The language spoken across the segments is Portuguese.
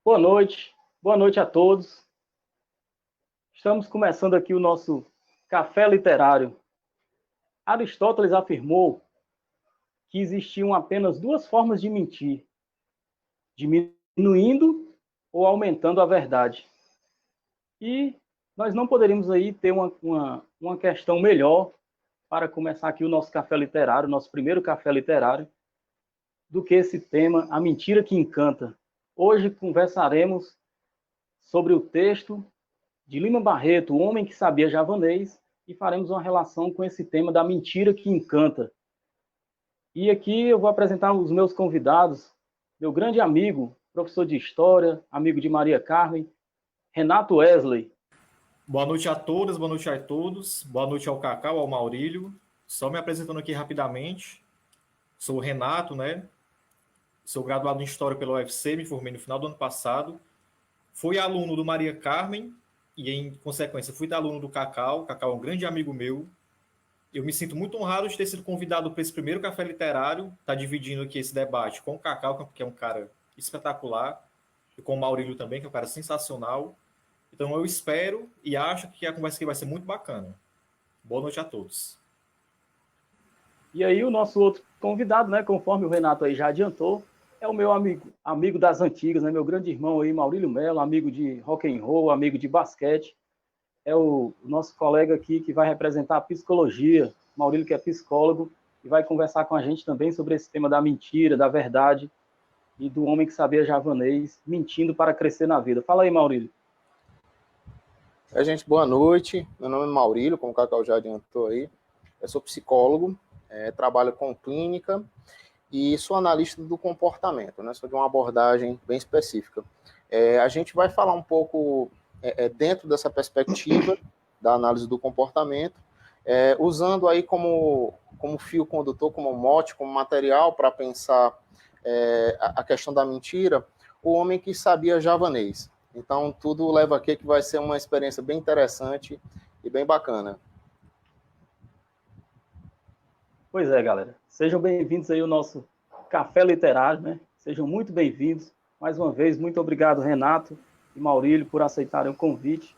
Boa noite a todos. Estamos começando aqui o nosso café literário. Aristóteles afirmou que existiam apenas duas formas de mentir: diminuindo ou aumentando a verdade. E nós não poderíamos aí ter uma questão melhor para começar aqui o nosso café literário, nosso primeiro café literário, do que esse tema, a mentira que encanta. Hoje conversaremos sobre o texto de Lima Barreto, O Homem que Sabia Javanês, e faremos uma relação com esse tema da mentira que encanta. E aqui eu vou apresentar os meus convidados, meu grande amigo, professor de História, amigo de Maria Carmen, Renato Wesley. Boa noite a todas, boa noite a todos, boa noite ao Cacau, ao Maurílio. Só me apresentando aqui rapidamente, sou o Renato, né? Sou graduado em História pela UFC, me formei no final do ano passado. Fui aluno do Maria Carmen e, em consequência, fui aluno do Cacau. O Cacau é um grande amigo meu. Eu me sinto muito honrado de ter sido convidado para esse primeiro café literário, estar dividindo aqui esse debate com o Cacau, que é um cara espetacular, e com o Maurílio também, que é um cara sensacional. Então eu espero e acho que a conversa aqui vai ser muito bacana. Boa noite a todos. E aí o nosso outro convidado, né, conforme o Renato aí já adiantou, é o meu amigo das antigas, né, meu grande irmão aí, Maurílio Mello, amigo de rock and roll, amigo de basquete. É o nosso colega aqui que vai representar a psicologia, Maurílio, que é psicólogo, e vai conversar com a gente também sobre esse tema da mentira, da verdade e do homem que sabia javanês, mentindo para crescer na vida. Fala aí, Maurílio. Gente, boa noite. Meu nome é Maurílio, como o Cacau já adiantou aí. Eu sou psicólogo, trabalho com clínica e sou analista do comportamento, né? Sou de uma abordagem bem específica. A gente vai falar um pouco dentro dessa perspectiva da análise do comportamento, usando aí como fio condutor, como mote, como material para pensar a questão da mentira, o homem que sabia javanês. Então, tudo leva aqui que vai ser uma experiência bem interessante e bem bacana. Pois é, galera. Sejam bem-vindos aí ao nosso Café Literário, né? Sejam muito bem-vindos. Mais uma vez, muito obrigado, Renato e Maurílio, por aceitarem o convite.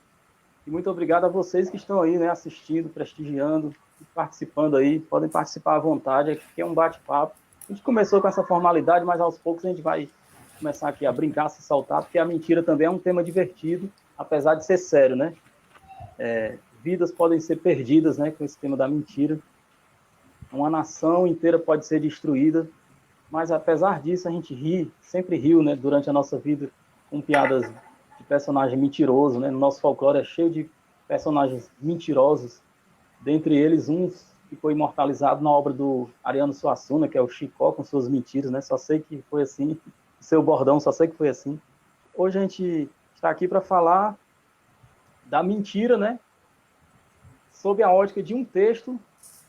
E muito obrigado a vocês que estão aí, né, assistindo, prestigiando e participando aí. Podem participar à vontade, aqui é um bate-papo. A gente começou com essa formalidade, mas aos poucos a gente vai começar aqui a brincar, se soltar, porque a mentira também é um tema divertido, apesar de ser sério, né? Vidas podem ser perdidas, né, com esse tema da mentira. Uma nação inteira pode ser destruída, mas apesar disso a gente ri, sempre riu, né, durante a nossa vida, com piadas de personagem mentiroso, né? No nosso folclore é cheio de personagens mentirosos, dentre eles uns ficou imortalizado na obra do Ariano Suassuna, que é o Chicó com suas mentiras, né? Só sei que foi assim, seu bordão, só sei que foi assim. Hoje a gente está aqui para falar da mentira, né? Sob a ótica de um texto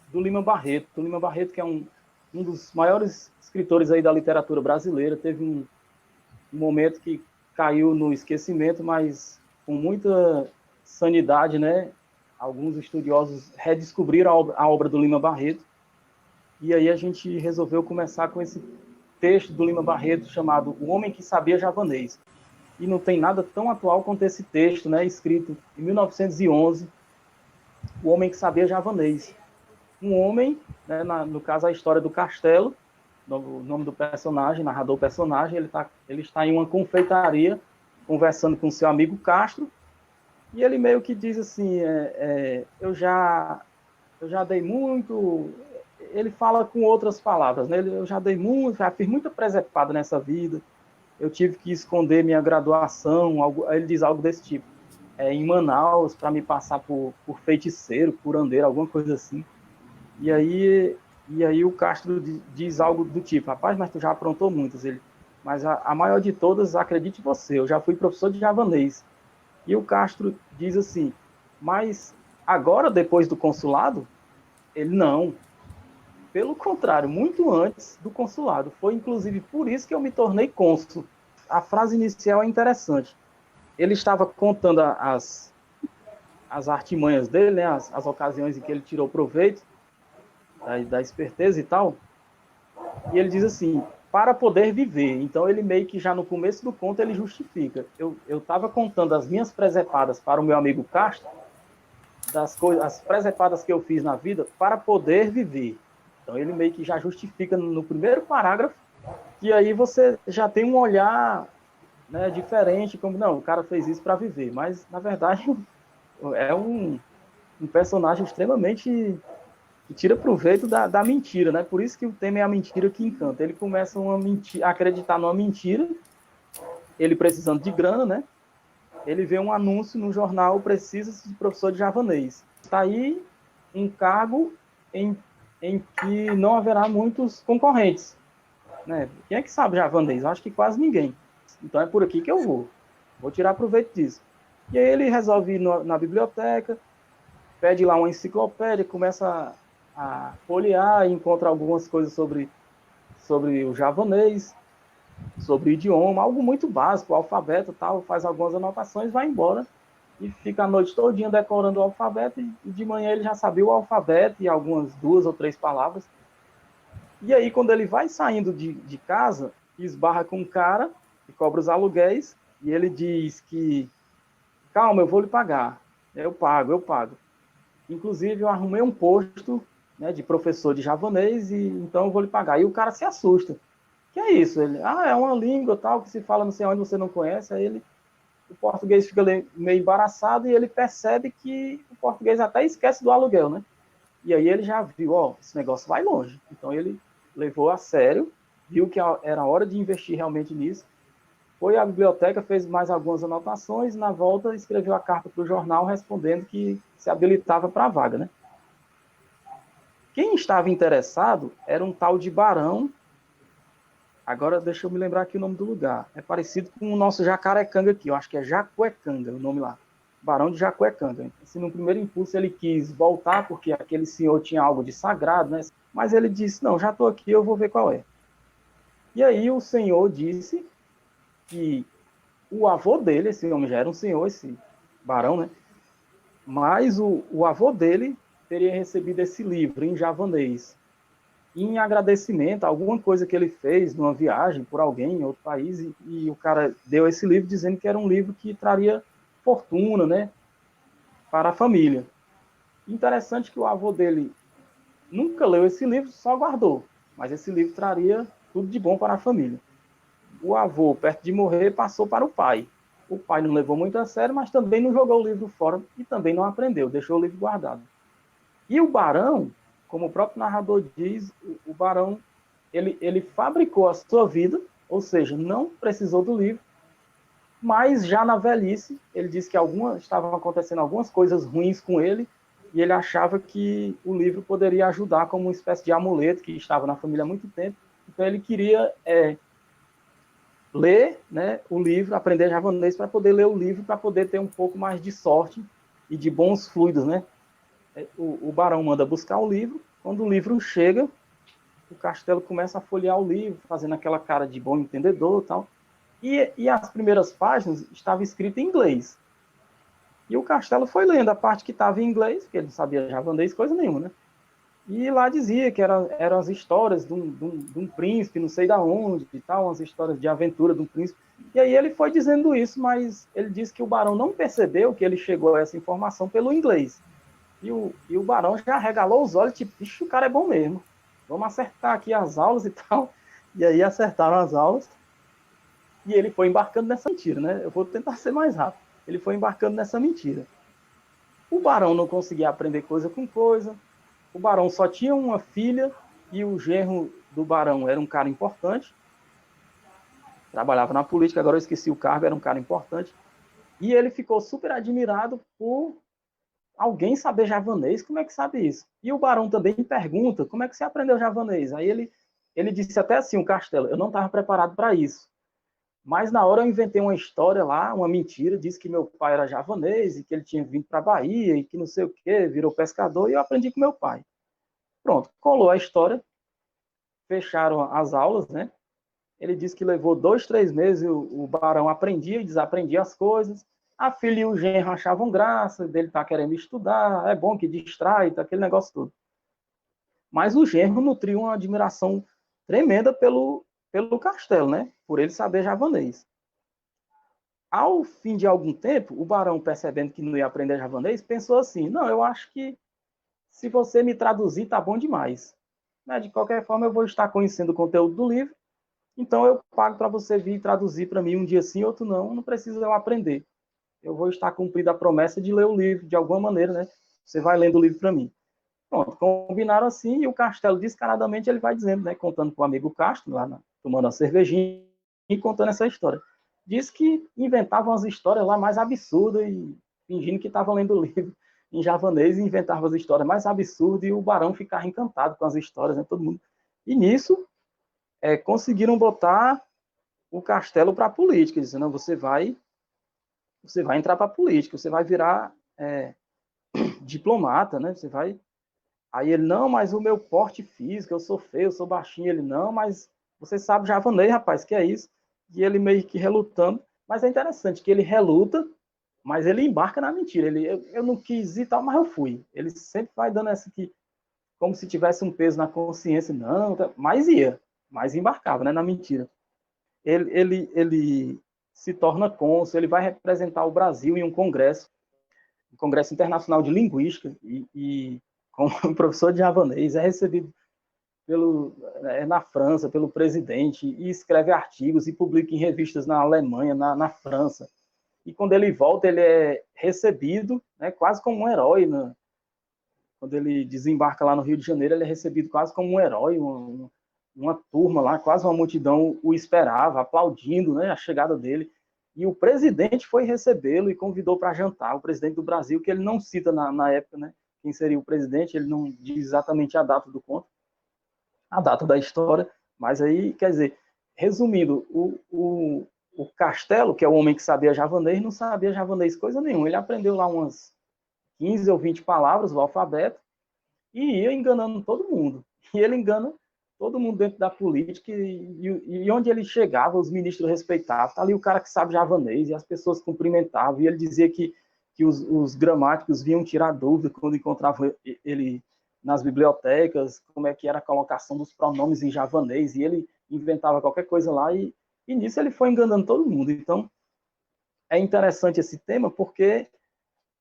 do Lima Barreto. O Lima Barreto, que é um dos maiores escritores aí da literatura brasileira, teve um momento que caiu no esquecimento, mas com muita sanidade, né? Alguns estudiosos redescobriram a obra do Lima Barreto, e aí a gente resolveu começar com esse texto do Lima Barreto chamado O Homem que Sabia Javanês. E não tem nada tão atual quanto esse texto, né? Escrito em 1911, O Homem que Sabia Javanês. Um homem, né, no caso a história do Castelo, o nome do personagem, narrador personagem, ele está em uma confeitaria conversando com seu amigo Castro, e ele meio que diz assim, eu já dei muito, ele fala com outras palavras, né? Eu já dei muito, já fiz muita presepada nessa vida, eu tive que esconder minha graduação, ele diz algo desse tipo, em Manaus, para me passar por feiticeiro, curandeiro, alguma coisa assim. E aí o Castro diz algo do tipo, rapaz, mas tu já aprontou muitas. Mas a maior de todas, acredite você, eu já fui professor de javanês. E o Castro diz assim, mas agora, depois do consulado? Ele, não. Pelo contrário, muito antes do consulado. Foi, inclusive, por isso que eu me tornei cônsul. A frase inicial é interessante. Ele estava contando as artimanhas dele, né, as ocasiões em que ele tirou proveito da esperteza e tal, e ele diz assim, para poder viver. Então, ele meio que já no começo do conto, ele justifica. Eu estava contando as minhas presepadas para o meu amigo Castro, as presepadas que eu fiz na vida para poder viver. Então, ele meio que já justifica no primeiro parágrafo, e aí você já tem um olhar, né, diferente, como, não, o cara fez isso para viver. Mas, na verdade, é um personagem extremamente que tira proveito da mentira, né? Por isso que o tema é a mentira que encanta. Ele começa a acreditar numa mentira, ele precisando de grana, né? Ele vê um anúncio no jornal, precisa de professor de javanês. Está aí um cargo em que não haverá muitos concorrentes, né? Quem é que sabe javanês? Eu acho que quase ninguém. Então é por aqui que eu vou tirar proveito disso. E aí ele resolve ir na biblioteca, pede lá uma enciclopédia, começa a folhear e encontra algumas coisas sobre o javanês, sobre o idioma, algo muito básico, o alfabeto, tal, faz algumas anotações, vai embora e fica a noite todinha decorando o alfabeto, e de manhã ele já sabia o alfabeto e algumas 2 ou 3 palavras. E aí, quando ele vai saindo de casa, esbarra com um cara que cobra os aluguéis, e ele diz que, calma, eu vou lhe pagar. Eu pago. Inclusive, eu arrumei um posto, né, de professor de javanês, e então eu vou lhe pagar. E o cara se assusta. Que é isso? Ele, é uma língua tal que se fala não sei onde, você não conhece. Aí o português fica meio embaraçado e ele percebe que o português até esquece do aluguel, né? E aí ele já viu, esse negócio vai longe. Então ele levou a sério, viu que era hora de investir realmente nisso, foi à biblioteca, fez mais algumas anotações, na volta escreveu a carta para o jornal respondendo que se habilitava para a vaga, né? Quem estava interessado era um tal de Barão. Agora deixa eu me lembrar aqui o nome do lugar. É parecido com o nosso Jacarecanga aqui, eu acho que é Jacuecanga o nome lá. Barão de Jacuecanga. Assim, no primeiro impulso ele quis voltar porque aquele senhor tinha algo de sagrado, né? Mas ele disse, não, já estou aqui, eu vou ver qual é. E aí o senhor disse que o avô dele, esse homem já era um senhor, esse barão, né? Mas o avô dele teria recebido esse livro em javanês, em agradecimento a alguma coisa que ele fez numa viagem por alguém em outro país, e o cara deu esse livro dizendo que era um livro que traria fortuna, né, para a família. Interessante que o avô dele nunca leu esse livro, só guardou, mas esse livro traria tudo de bom para a família. O avô, perto de morrer, passou para o pai. O pai não levou muito a sério, mas também não jogou o livro fora e também não aprendeu, deixou o livro guardado. E o barão, como o próprio narrador diz, o barão, ele fabricou a sua vida, ou seja, não precisou do livro, mas já na velhice, ele disse que estavam acontecendo algumas coisas ruins com ele, e ele achava que o livro poderia ajudar como uma espécie de amuleto que estava na família há muito tempo. Então ele queria ler, né, o livro, aprender javanês para poder ler o livro, para poder ter um pouco mais de sorte e de bons fluidos, né? O barão manda buscar o livro. Quando o livro chega, o Castelo começa a folhear o livro, fazendo aquela cara de bom entendedor e tal. E as primeiras páginas estavam escritas em inglês. E o Castelo foi lendo a parte que estava em inglês, porque ele não sabia javanês, coisa nenhuma, né? E lá dizia que eram as histórias de um príncipe, não sei da onde, e tal, umas histórias de aventura de um príncipe. E aí ele foi dizendo isso, mas ele disse que o barão não percebeu que ele chegou a essa informação pelo inglês. E o barão já regalou os olhos, tipo, bicho, o cara é bom mesmo. Vamos acertar aqui as aulas e tal. E aí acertaram as aulas. E ele foi embarcando nessa mentira, né? Eu vou tentar ser mais rápido. Ele foi embarcando nessa mentira. O barão não conseguia aprender coisa com coisa. O barão só tinha uma filha e o genro do barão era um cara importante. Trabalhava na política, agora eu esqueci o cargo, era um cara importante. E ele ficou super admirado por alguém saber javanês. Como é que sabe isso? E o barão também pergunta, como é que você aprendeu javanês? Aí ele disse até assim, o Castelo, eu não estava preparado para isso. Mas na hora eu inventei uma história lá, uma mentira, disse que meu pai era javanês e que ele tinha vindo para a Bahia e que não sei o quê, virou pescador, e eu aprendi com meu pai. Pronto, colou a história, fecharam as aulas, né? Ele disse que levou 2, 3 meses, o barão aprendia e desaprendia as coisas. A filha e o genro achavam graça, dele estar querendo estudar, é bom que distrai, tá, aquele negócio todo. Mas o genro nutria uma admiração tremenda pelo pelo Castelo, né? Por ele saber javanês. Ao fim de algum tempo, o barão, percebendo que não ia aprender javanês, pensou assim, não, eu acho que se você me traduzir, tá bom demais. Né? De qualquer forma, eu vou estar conhecendo o conteúdo do livro, então eu pago para você vir traduzir para mim um dia sim, outro não, não precisa eu aprender. Eu vou estar cumprindo a promessa de ler o livro, de alguma maneira, né? Você vai lendo o livro para mim. Pronto, combinaram assim, e o Castelo, descaradamente, ele vai dizendo, né? Contando para o amigo Castro, lá tomando a cervejinha, e contando essa história. Diz que inventavam as histórias lá mais absurdas, e fingindo que estava lendo o livro em javanês, e inventavam as histórias mais absurdas, e o barão ficava encantado com as histórias, né? Todo mundo. E nisso, conseguiram botar o Castelo para a política, dizendo, não, você vai entrar para a política, você vai virar diplomata, né? Você vai. Aí ele, não, mas o meu porte físico, eu sou feio, eu sou baixinho. Ele, não, mas você sabe javanês, rapaz, que é isso? E ele meio que relutando. Mas é interessante que ele reluta, mas ele embarca na mentira. Ele, eu não quis ir e tal, mas eu fui. Ele sempre vai dando essa aqui, como se tivesse um peso na consciência. Não, mas ia, mas embarcava, né, na mentira. Ele se torna cônsul, ele vai representar o Brasil em um congresso Internacional de Linguística, e como professor de javanês, é recebido na França pelo presidente, e escreve artigos e publica em revistas na Alemanha, na França. E quando ele volta, ele é recebido, né, quase como um herói. Né? Quando ele desembarca lá no Rio de Janeiro, ele é recebido quase como um herói, uma turma lá, quase uma multidão o esperava, aplaudindo, né, a chegada dele. E o presidente foi recebê-lo e convidou para jantar, o presidente do Brasil, que ele não cita na época, né, quem seria o presidente, ele não diz exatamente a data do conto, a data da história, mas aí, quer dizer, resumindo, o Castelo, que é o homem que sabia javanês, não sabia javanês coisa nenhuma, ele aprendeu lá umas 15 ou 20 palavras, o alfabeto, e ia enganando todo mundo. E ele engana todo mundo dentro da política, e onde ele chegava, os ministros respeitavam. Tá ali o cara que sabe javanês, e as pessoas cumprimentavam, e ele dizia que os gramáticos vinham tirar dúvida quando encontravam ele nas bibliotecas, como é que era a colocação dos pronomes em javanês, e ele inventava qualquer coisa lá, e nisso ele foi enganando todo mundo. Então, é interessante esse tema, porque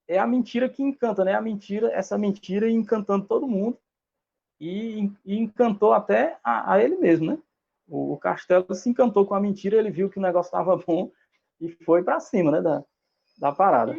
é a mentira que encanta, né? Essa mentira encantando todo mundo, e encantou até a ele mesmo, né? O Castelo se encantou com a mentira, ele viu que o negócio estava bom e foi para cima, né, da parada.